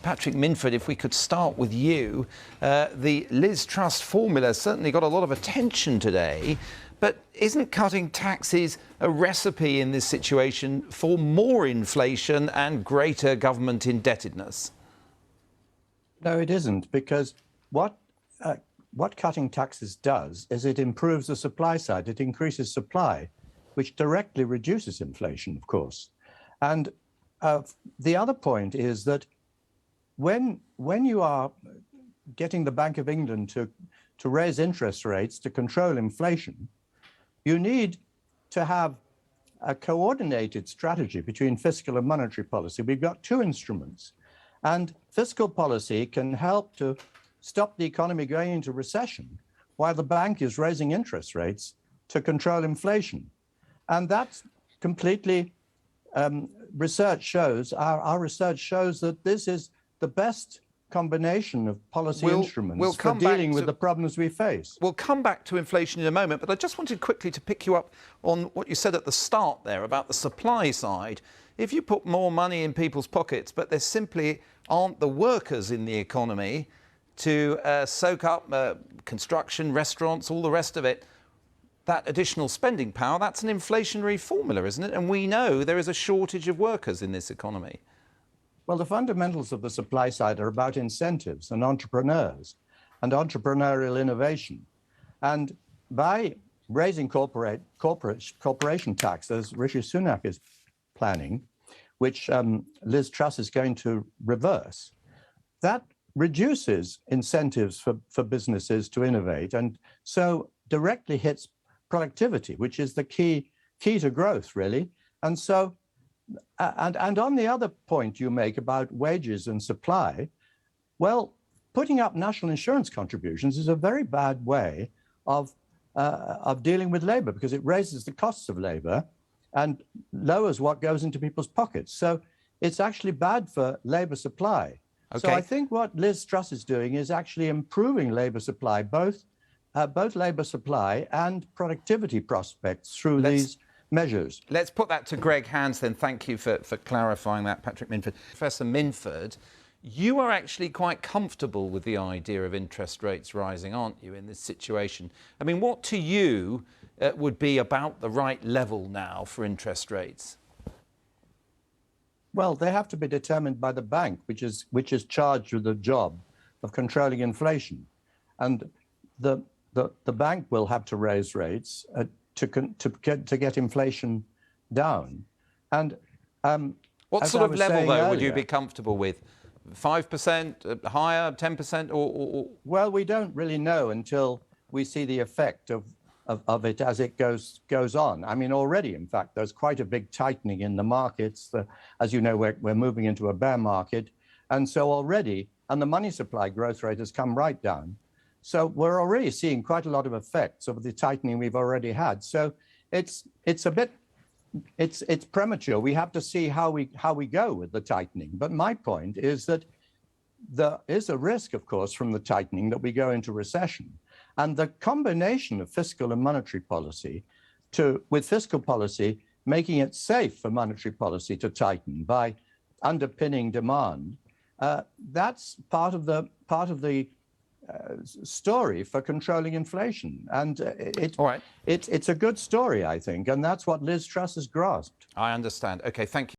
Patrick Minford, if we could start with you. The Liz Truss formula certainly got a lot of attention today, but isn't cutting taxes a recipe in this situation for more inflation and greater government indebtedness? No, it isn't, because what cutting taxes does is it improves the supply side. It increases supply, which directly reduces inflation, of course. And the other point is that when you are getting the Bank of England to raise interest rates to control inflation, you need to have a coordinated strategy between fiscal and monetary policy. We've got two instruments, and fiscal policy can help to stop the economy going into recession while the bank is raising interest rates to control inflation. And that's completely, research shows, our research shows that this is the best combination of policy instruments for dealing with the problems we face. We'll come back to inflation in a moment, but I just wanted quickly to pick you up on what you said at the start there about the supply side. If you put more money in people's pockets, but there simply aren't the workers in the economy to soak up construction, restaurants, all the rest of it, that additional spending power, that's an inflationary formula, isn't it? And we know there is a shortage of workers in this economy. Well, the fundamentals of the supply side are about incentives and entrepreneurs and entrepreneurial innovation. And by raising corporation tax, as Rishi Sunak is planning, which Liz Truss is going to reverse, that reduces incentives for businesses to innovate, and so directly hits productivity, which is the key to growth, really. And so, and on the other point you make about wages and supply, well, putting up national insurance contributions is a very bad way of dealing with labor, because it raises the costs of labor and lowers what goes into people's pockets. So it's actually bad for labor supply. Okay. So I think what Liz Truss is doing is actually improving labor supply, both labor supply and productivity prospects through these measures. Let's put that to Greg Hands then. Thank you for clarifying that, Patrick Minford. Professor Minford, you are actually quite comfortable with the idea of interest rates rising, aren't you, in this situation? I mean, what to you would be about the right level now for interest rates? Well, they have to be determined by the bank, which is charged with the job of controlling inflation, and the bank will have to raise rates to get inflation down. And what sort of level, though, would you be comfortable with? 5%, higher, 10%, or? Well, we don't really know until we see the effect of it as it goes on. I mean, already, in fact, there's quite a big tightening in the markets. As you know, we're moving into a bear market, and so already, and the money supply growth rate has come right down. So we're already seeing quite a lot of effects of the tightening we've already had. So it's premature. We have to see how we go with the tightening. But my point is that there is a risk, of course, from the tightening that we go into recession. And the combination of fiscal and monetary policy with fiscal policy making it safe for monetary policy to tighten by underpinning demand, that's part of the story for controlling inflation. And it's a good story, I think, and that's what Liz Truss has grasped. I understand. Okay, thank you.